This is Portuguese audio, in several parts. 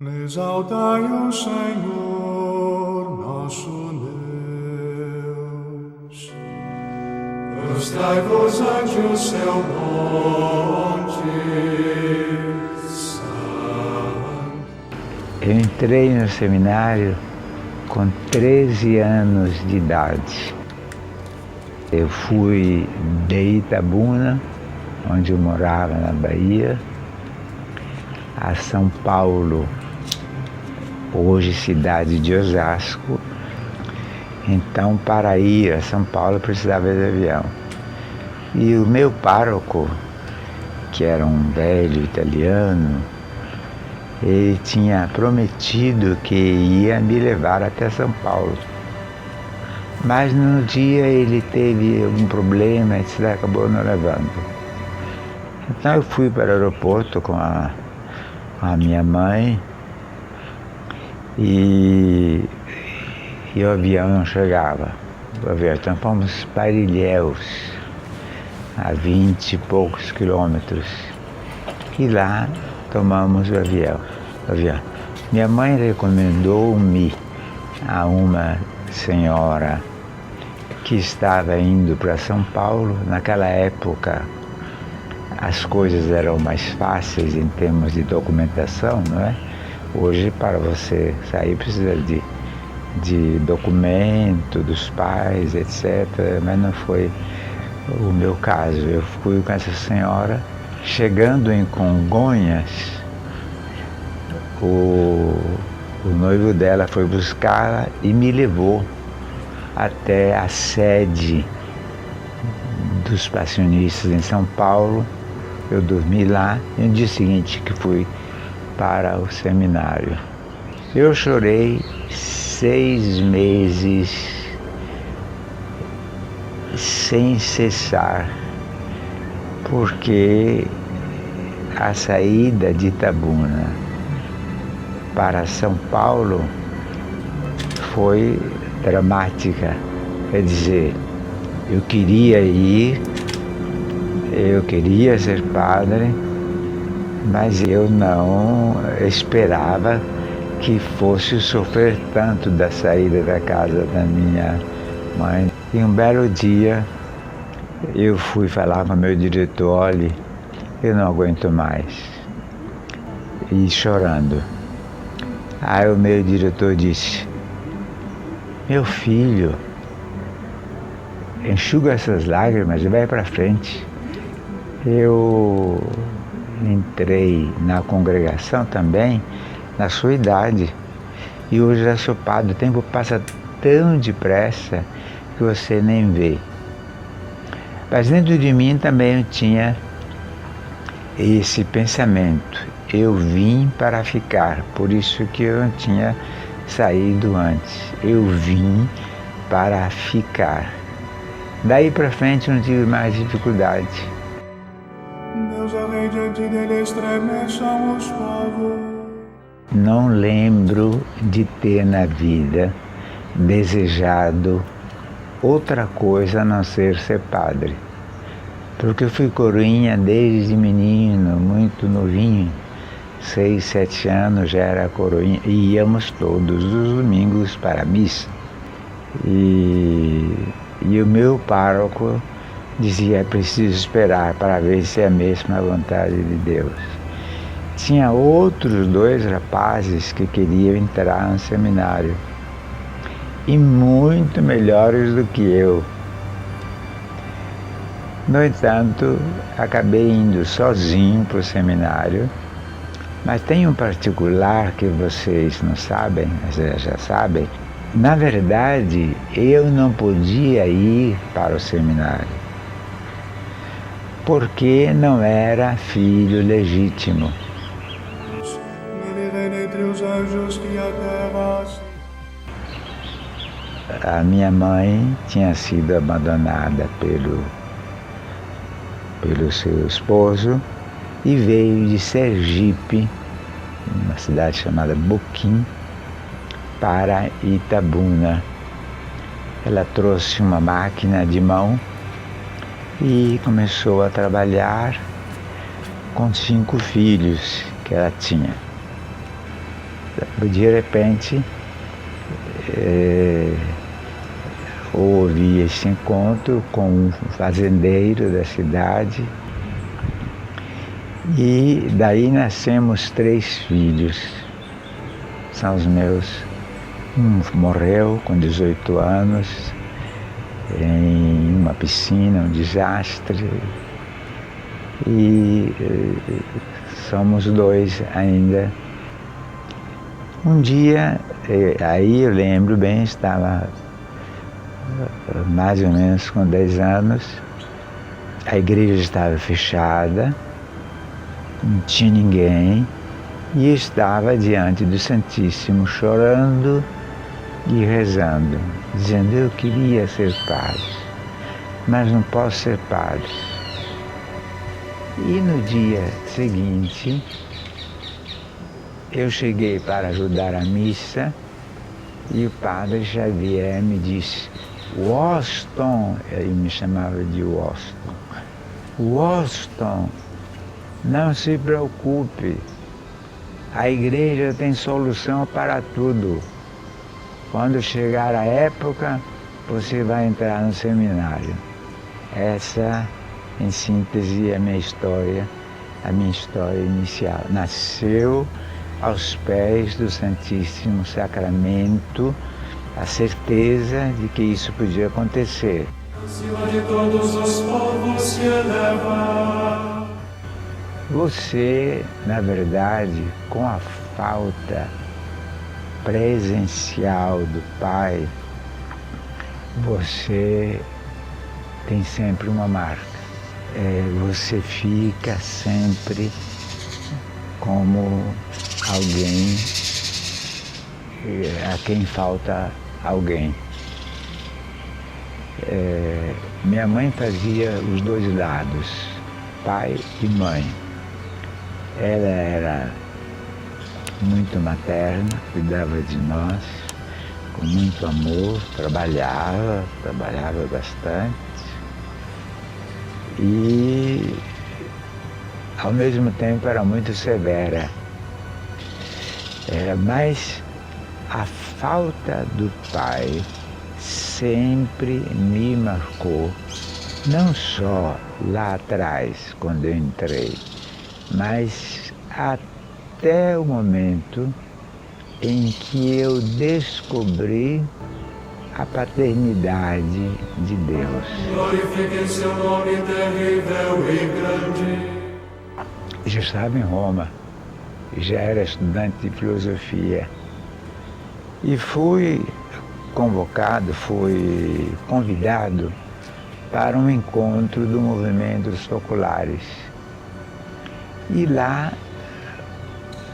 Exaltai o Senhor, nosso Deus. Mostrai-vos ante o seu monte santo. Eu entrei no seminário com 13 anos de idade. Eu fui de Itabuna, onde eu morava na Bahia, a São Paulo, hoje cidade de Osasco. Então, para ir a São Paulo, precisava de avião. E o meu pároco, que era um velho italiano, ele tinha prometido que ia me levar até São Paulo. Mas no dia ele teve algum problema, etc., acabou não levando. Então eu fui para o aeroporto com a minha mãe e o avião não chegava. Então fomos para Ilhéus, a 20 e poucos quilômetros. E lá tomamos o avião. Minha mãe recomendou-me a uma senhora que estava indo para São Paulo. Naquela época as coisas eram mais fáceis em termos de documentação, não é? Hoje, para você sair, precisa de documento dos pais, etc. Mas não foi o meu caso. Eu fui com essa senhora. Chegando em Congonhas, o noivo dela foi buscá-la e me levou até a sede dos passionistas em São Paulo. Eu dormi lá e no dia seguinte que fui para o seminário. Eu chorei 6 meses sem cessar, porque a saída de Itabuna para São Paulo foi dramática. Quer dizer, eu queria ir, eu queria ser padre, mas eu não esperava que fosse sofrer tanto da saída da casa da minha mãe. E um belo dia eu fui falar com o meu diretor: olha, eu não aguento mais. E chorando. Aí o meu diretor disse: meu filho, enxuga essas lágrimas e vai para frente. Eu entrei na congregação também na sua idade. E hoje já sou padre. O tempo passa tão depressa que você nem vê. Mas dentro de mim também eu tinha esse pensamento: eu vim para ficar, por isso que eu não tinha saído antes. Eu vim para ficar. Daí para frente eu não tive mais dificuldade. Deus é rei, diante dele estremeçam os povos. Não lembro de ter na vida desejado outra coisa a não ser padre. Porque eu fui coroinha desde menino, muito novinho, 6, 7 anos já era coroinha, e íamos todos os domingos para a missa. E o meu pároco dizia: é preciso esperar para ver se é a mesma vontade de Deus. Tinha outros 2 rapazes que queriam entrar no seminário, e muito melhores do que eu. No entanto, acabei indo sozinho para o seminário, mas tem um particular que vocês não sabem, mas já sabem. Na verdade, eu não podia ir para o seminário, porque não era filho legítimo. Ele reina entre os anjos que a terra. A minha mãe tinha sido abandonada pelo seu esposo e veio de Sergipe, uma cidade chamada Boquim, para Itabuna. Ela trouxe uma máquina de mão e começou a trabalhar com 5 filhos que ela tinha. de repente, houve esse encontro com um fazendeiro da cidade e daí nascemos 3 filhos. São os meus. Um morreu com 18 anos em uma piscina, um desastre. E somos 2 ainda. Um dia, aí eu lembro bem, estava mais ou menos com 10 anos, a igreja estava fechada, não tinha ninguém, e eu estava diante do Santíssimo chorando e rezando, dizendo: eu queria ser padre, mas não posso ser padre. E no dia seguinte, eu cheguei para ajudar a missa e o padre Xavier me disse: Washington, ele me chamava de Washington, Washington, não se preocupe, a igreja tem solução para tudo. Quando chegar a época, você vai entrar no seminário. Essa, em síntese, é a minha história inicial. Nasceu aos pés do Santíssimo Sacramento a certeza de que isso podia acontecer. Acima de todos os povos se eleva. Você, na verdade, com a falta presencial do Pai, você tem sempre uma marca. Você fica sempre como alguém a quem falta alguém. Minha mãe fazia os 2 lados, pai e mãe. Ela era muito materna, cuidava de nós com muito amor, trabalhava bastante e ao mesmo tempo era muito severa. Mas a falta do pai sempre me marcou, não só lá atrás, quando eu entrei, mas até o momento em que eu descobri a paternidade de Deus. Glorifiquem seu nome terrível e grande. Já estava em Roma, já era estudante de filosofia e fui convidado para um encontro do movimento dos focolares. E lá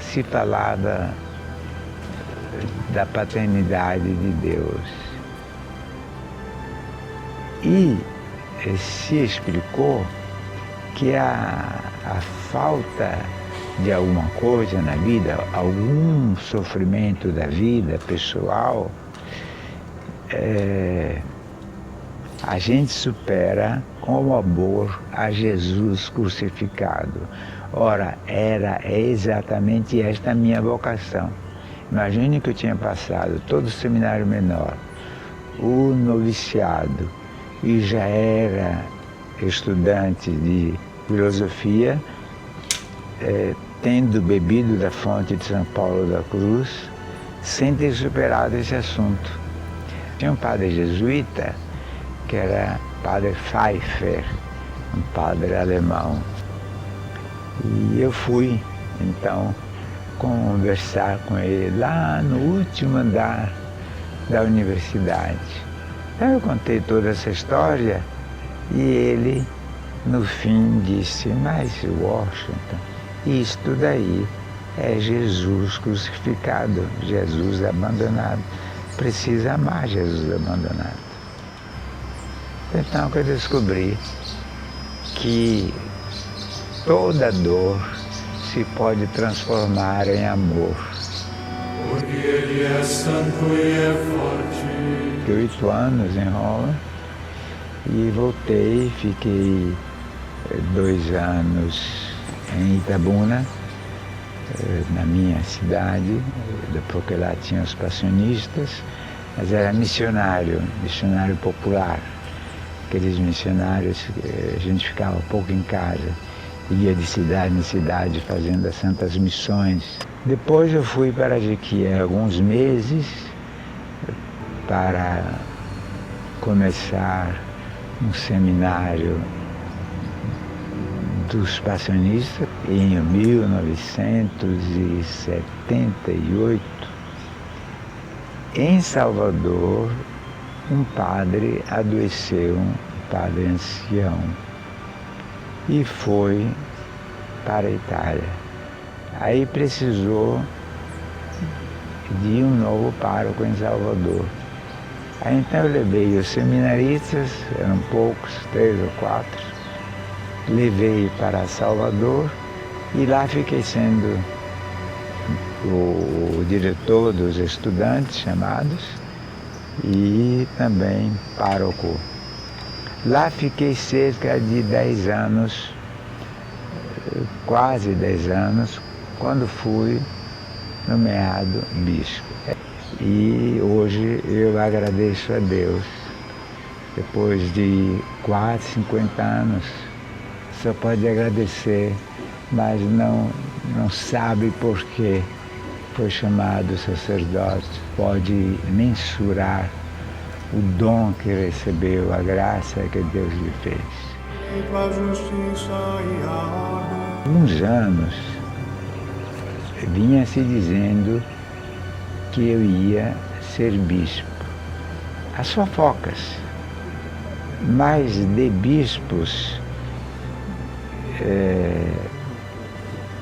se falava da paternidade de Deus. E se explicou que a falta de alguma coisa na vida, algum sofrimento da vida pessoal, a gente supera com o amor a Jesus crucificado. Ora, é exatamente esta a minha vocação. Imagine que eu tinha passado todo o seminário menor, o noviciado, e já era estudante de filosofia, tendo bebido da fonte de São Paulo da Cruz, sem ter superado esse assunto. Tinha um padre jesuíta, que era padre Pfeiffer, um padre alemão. E eu fui, então, conversar com ele lá no último andar da universidade. Então eu contei toda essa história e ele, no fim, disse: mas Washington, isto daí é Jesus crucificado, Jesus abandonado. Precisa amar Jesus abandonado. Então eu descobri que toda dor se pode transformar em amor. Porque ele é santo e é forte. Fiquei 8 anos em Roma e voltei, fiquei 2 anos em Itabuna na minha cidade, porque lá tinha os passionistas, mas era missionário popular. Aqueles missionários, a gente ficava pouco em casa, ia de cidade em cidade fazendo as santas missões. Depois eu fui para Jequié alguns meses para começar um seminário dos passionistas em 1978. Em Salvador, um padre adoeceu, um padre ancião, e foi para a Itália. Aí precisou de um novo pároco em Salvador. Aí então eu levei os seminaristas, eram poucos, 3 ou 4, levei para Salvador e lá fiquei sendo o diretor dos estudantes chamados e também pároco. Lá fiquei cerca de 10 anos, quase 10 anos, quando fui nomeado bispo. E hoje eu agradeço a Deus, depois de quase 50 anos, só pode agradecer, mas não sabe por que foi chamado sacerdote, pode mensurar o dom que recebeu, a graça que Deus lhe fez. Há uns anos vinha se dizendo que eu ia ser bispo. As fofocas, mas de bispos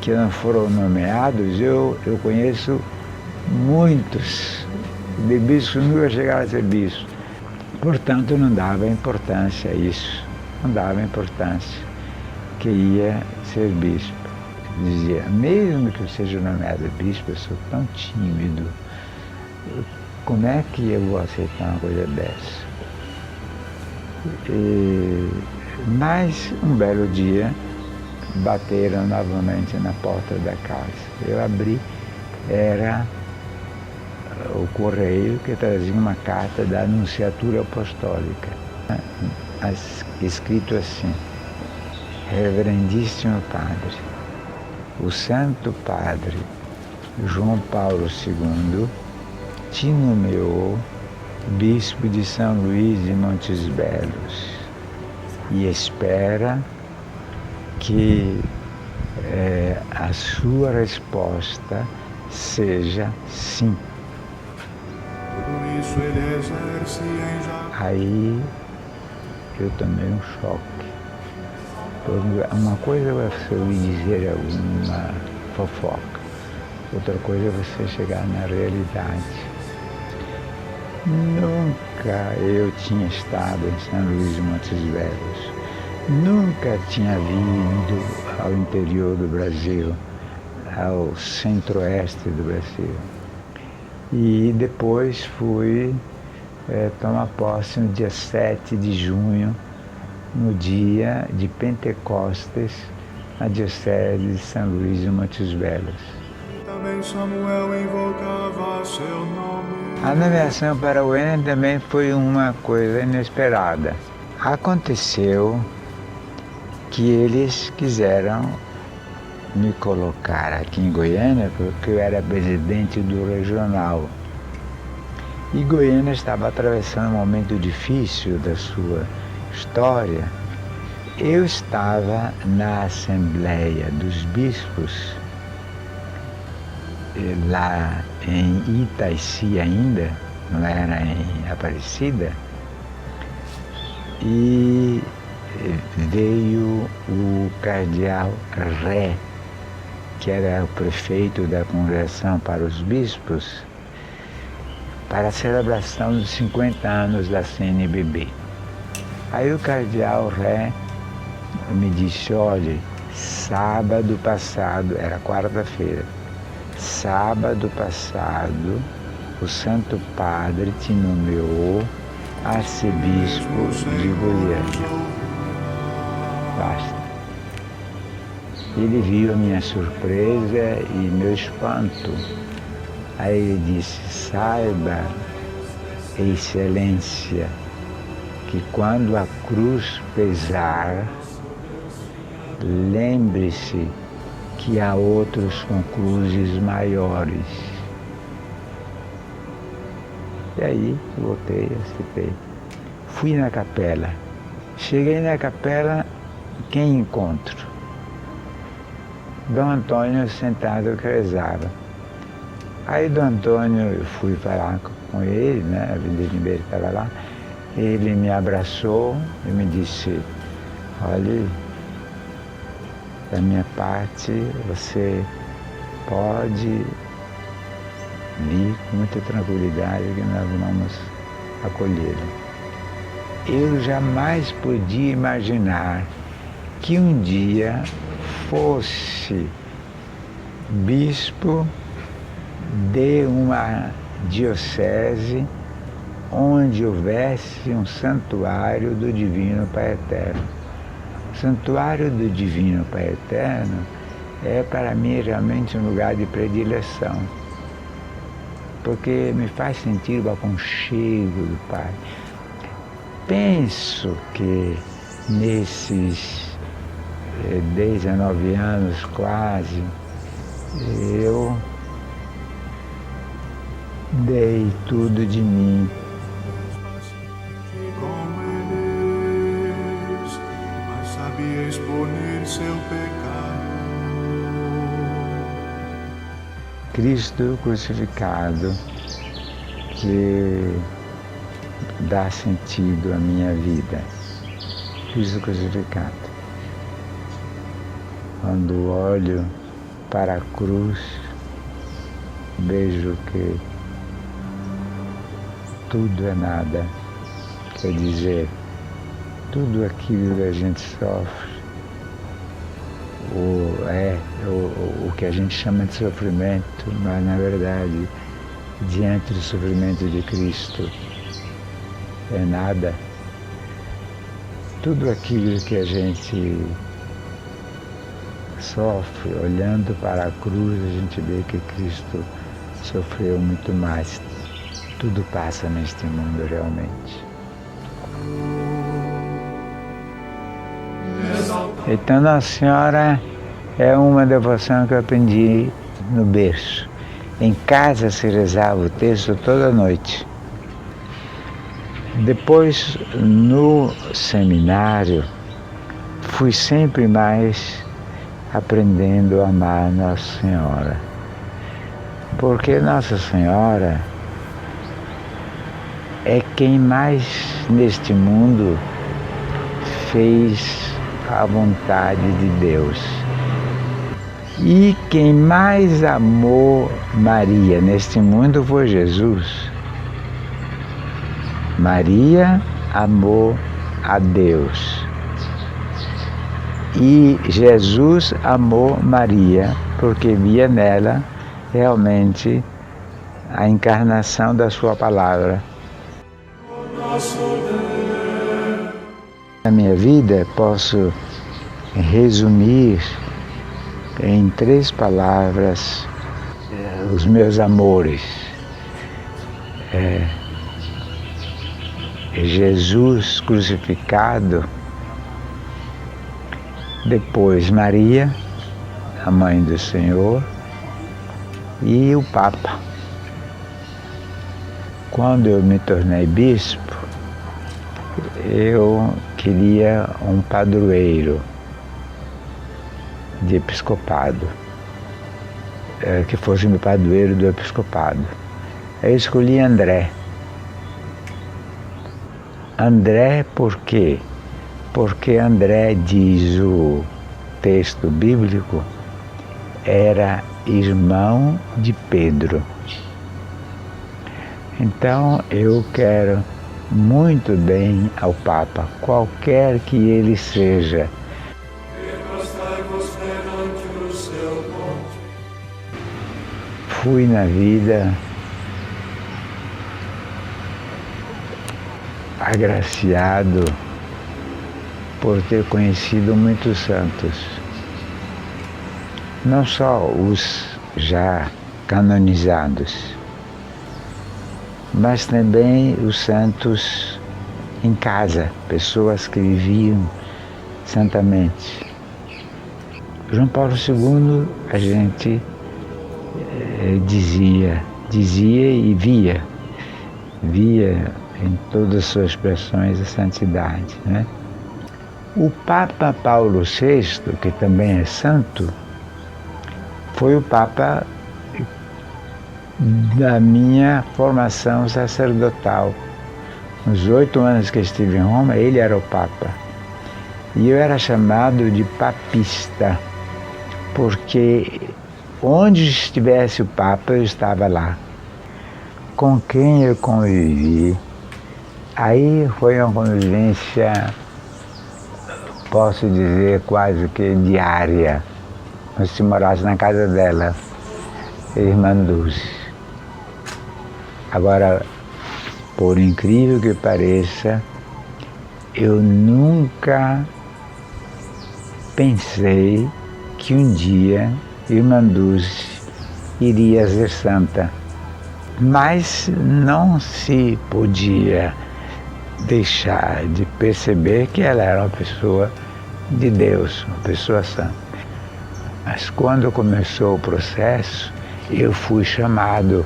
que não foram nomeados, eu conheço muitos. De bispos nunca chegaram a ser bispo. Portanto, não dava importância a isso. Não dava importância que ia ser bispo. Dizia, mesmo que eu seja nomeado bispo, eu sou tão tímido. Como é que eu vou aceitar uma coisa dessa? Mas um belo dia bateram novamente na porta da casa. Eu abri, era o correio que trazia uma carta da Anunciatura Apostólica, escrito assim: Reverendíssimo Padre, o Santo Padre João Paulo II te nomeou bispo de São Luís de Montes Belos e espera que a sua resposta seja sim. Aí eu tomei um choque. Uma coisa é você ouvir dizer alguma fofoca, outra coisa é você chegar na realidade. Nunca eu tinha estado em São Luís de Montes Belos, nunca tinha vindo ao interior do Brasil, ao centro-oeste do Brasil. E depois fui tomar posse no dia 7 de junho, no dia de Pentecostes, na Diocese de São Luís de Montes Belos. Também Samuel invocava seu nome. A nomeação para o ENEM também foi uma coisa inesperada. Aconteceu que eles quiseram me colocar aqui em Goiânia, porque eu era presidente do regional. E Goiânia estava atravessando um momento difícil da sua história. Eu estava na Assembleia dos Bispos, lá em Itaici ainda, não era em Aparecida, e veio o cardeal Ré, que era o prefeito da Congregação para os Bispos, para a celebração dos 50 anos da CNBB. Aí o cardeal Ré me disse, olha, sábado passado, era quarta-feira, sábado passado, o Santo Padre te nomeou arcebispo de Goiânia. Basta. Ele viu a minha surpresa e meu espanto. Aí ele disse: saiba, Excelência, que quando a cruz pesar, lembre-se que há outros com cruzes maiores. E aí voltei, aceitei. Fui na capela. Cheguei na capela, quem encontro? Dom Antônio sentado que rezava. Aí Dom Antônio, eu fui falar com ele, né? A Vida Ribeiro estava lá. Ele me abraçou e me disse: olha, da minha parte, você pode vir com muita tranquilidade que nós vamos acolhê-lo. Eu jamais podia imaginar que um dia fosse bispo de uma diocese onde houvesse um santuário do Divino Pai Eterno. O santuário do Divino Pai Eterno é para mim realmente um lugar de predileção, porque me faz sentir o aconchego do Pai. Penso que nesses 19 anos quase, eu dei tudo de mim. Como eles, mas sabia exponer seu pecado. Cristo crucificado, que dá sentido à minha vida. Cristo crucificado. Quando olho para a cruz, vejo que tudo é nada. Quer dizer, tudo aquilo que a gente sofre, o que a gente chama de sofrimento, mas na verdade, diante do sofrimento de Cristo, é nada. Tudo aquilo que a gente sofre, olhando para a cruz, a gente vê que Cristo sofreu muito mais. Tudo passa neste mundo realmente. Então Nossa Senhora é uma devoção que eu aprendi no berço. Em casa se rezava o texto toda noite. Depois, no seminário, fui sempre mais aprendendo a amar Nossa Senhora. Porque Nossa Senhora é quem mais neste mundo fez a vontade de Deus. E quem mais amou Maria neste mundo foi Jesus. Maria amou a Deus. E Jesus amou Maria, porque via nela realmente a encarnação da sua palavra. Na minha vida posso resumir em 3 palavras os meus amores. Jesus crucificado, depois Maria, a mãe do Senhor, e o Papa. Quando eu me tornei bispo, eu queria um padroeiro de episcopado, que fosse meu padroeiro do episcopado. Eu escolhi André. André por quê? Porque André, diz o texto bíblico, era irmão de Pedro. Então eu quero muito bem ao Papa, qualquer que ele seja. Fui na vida agraciado por ter conhecido muitos santos. não só os já canonizados, mas também os santos em casa, pessoas que viviam santamente. João Paulo II, a gente dizia e via em todas as suas expressões a santidade, né? O Papa Paulo VI, que também é santo, foi o Papa da minha formação sacerdotal. Nos 8 anos que estive em Roma, ele era o Papa. E eu era chamado de papista, porque onde estivesse o Papa, eu estava lá. Com quem eu convivi, aí foi uma convivência, posso dizer, quase que diária. Eu se morasse na casa dela, irmã Dulce. Agora, por incrível que pareça, eu nunca pensei que um dia irmã Dulce iria ser santa. Mas não se podia deixar de perceber que ela era uma pessoa de Deus, uma pessoa santa. Mas quando começou o processo, eu fui chamado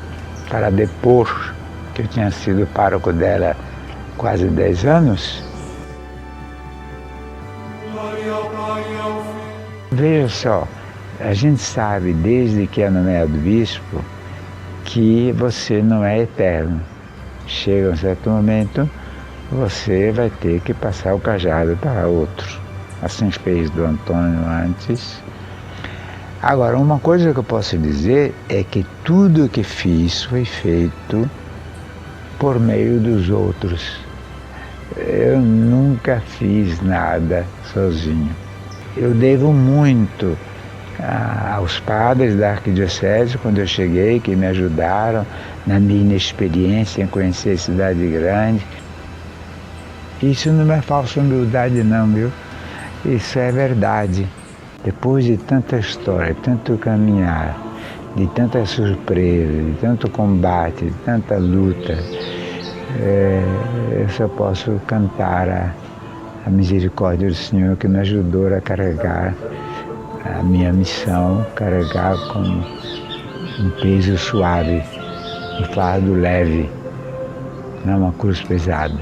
para depor, que eu tinha sido pároco dela quase 10 anos. Veja só, a gente sabe desde que é nomeado bispo que você não é eterno. Chega um certo momento, você vai ter que passar o cajado para outro. Assim fez do Antônio antes. Agora, uma coisa que eu posso dizer é que tudo que fiz foi feito por meio dos outros. Eu nunca fiz nada sozinho. Eu devo muito aos padres da arquidiocese, quando eu cheguei, que me ajudaram na minha inexperiência em conhecer a cidade grande. Isso não é falsa humildade não, viu? Isso é verdade. Depois de tanta história, tanto caminhar, de tanta surpresa, de tanto combate, de tanta luta, eu só posso cantar a misericórdia do Senhor que me ajudou a carregar a minha missão, carregar com um peso suave, um fardo leve, não uma cruz pesada.